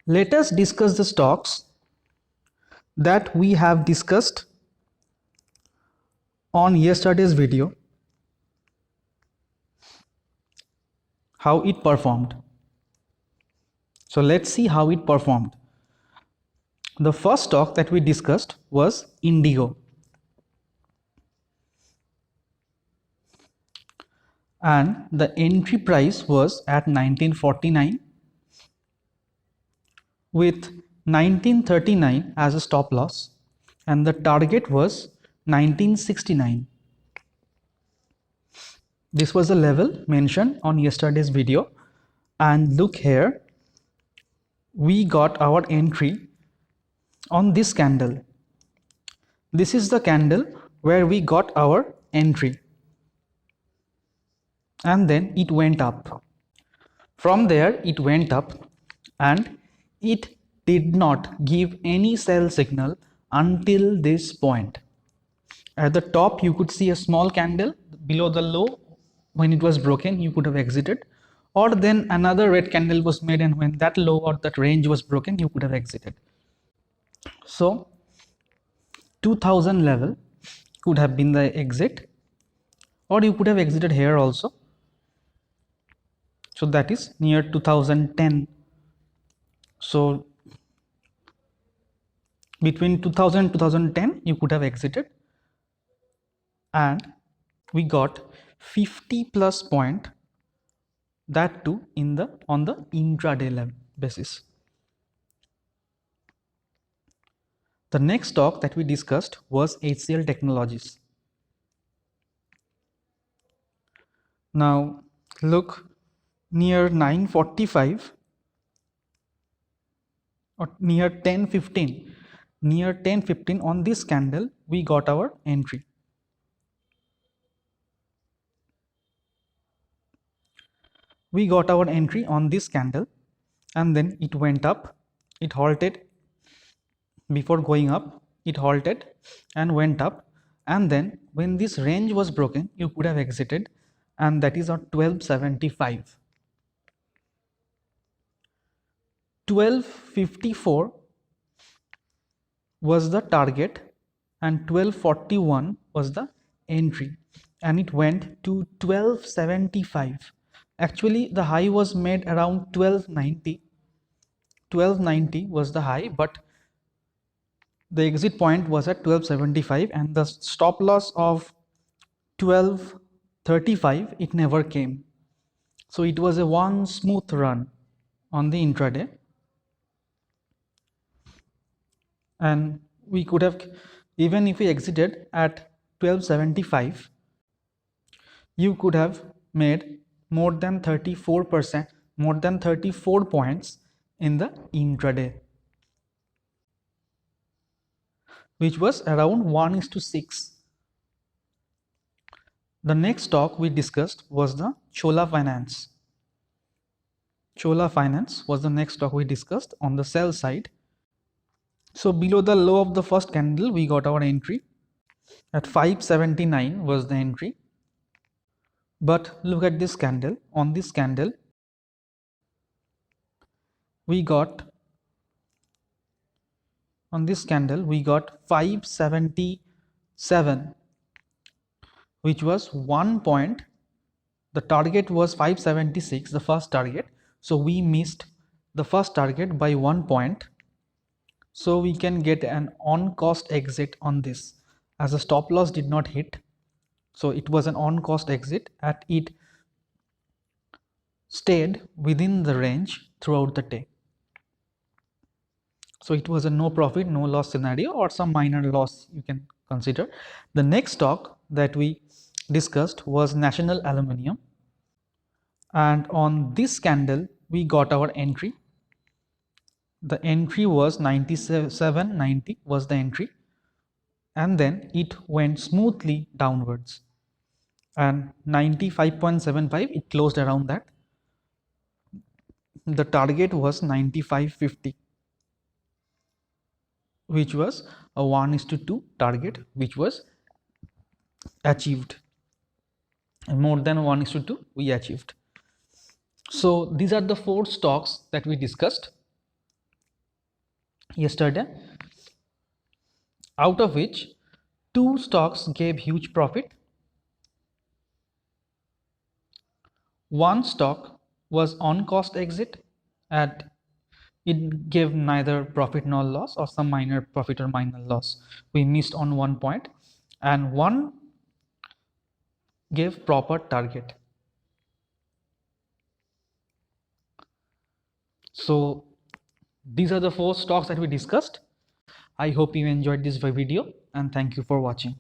Let us discuss the stocks that we have discussed on yesterday's video, how it performed. So let's see how it performed. The first stock that we discussed was Indigo, and the entry price was at 1949 with 1939 as a stop loss, and the target was 1969. This was the level mentioned on yesterday's video, and look here, we got our entry on this candle. This is the candle where we got our entry, and then it went up. From there it went up, and it did not give any sell signal until this point. At the top you could see a small candle below the low. When it was broken, you could have exited, or then another red candle was made, and when that low or that range was broken, you could have exited. So 2000 level could have been the exit, or you could have exited here also. So that is near 2010. So between 2000 and 2010 you could have exited, and we got 50 plus point, that too in the on the intraday level basis. The next stock that we discussed was HCL Technologies. Now look, near 9:45 or near 10:15, near 10:15 on this candle we got our entry. We got our entry on this candle, and then it went up, it halted. Before going up, it halted and went up, and then when this range was broken, you could have exited, and that is on 1275. 1254 was the target, and 1241 was the entry, and it went to 1275. Actually the high was made around 1290. 1290 was the high, but the exit point was at 1275, and the stop loss of 1235 it never came. So it was a one smooth run on the intraday, and we could have, even if we exited at 1275, you could have made more than 34%, more than 34 points in the intraday, which was around 1:6. The next stock we discussed was the Chola Finance. Chola Finance was the next stock we discussed on the sell side. So below the low of the first candle we got our entry at 579 was the entry. But look at this candle. On this candle we got, on this candle we got 577, which was 1 point. The target was 576, the first target, so we missed the first target by 1 point. So we can get an on cost exit on this, as a stop loss did not hit, so it was an on cost exit, at it stayed within the range throughout the day. So it was a no profit no loss scenario, or some minor loss you can consider. The next stock that we discussed was National Aluminium, and on this candle we got our entry. The entry was 97.90 was the entry, and then it went smoothly downwards, and 95.75 it closed around that. The target was 95.50, which was a 1:2 target, which was achieved, and more than 1:2 we achieved. So these are the 4 stocks that we discussed. yesterday, out of which two stocks gave huge profit. One stock was on cost exit at it gave neither profit nor loss, or some minor profit or minor loss. We missed on one point, and one gave proper target. So these are the four stocks that we discussed. I hope you enjoyed this video, and thank you for watching.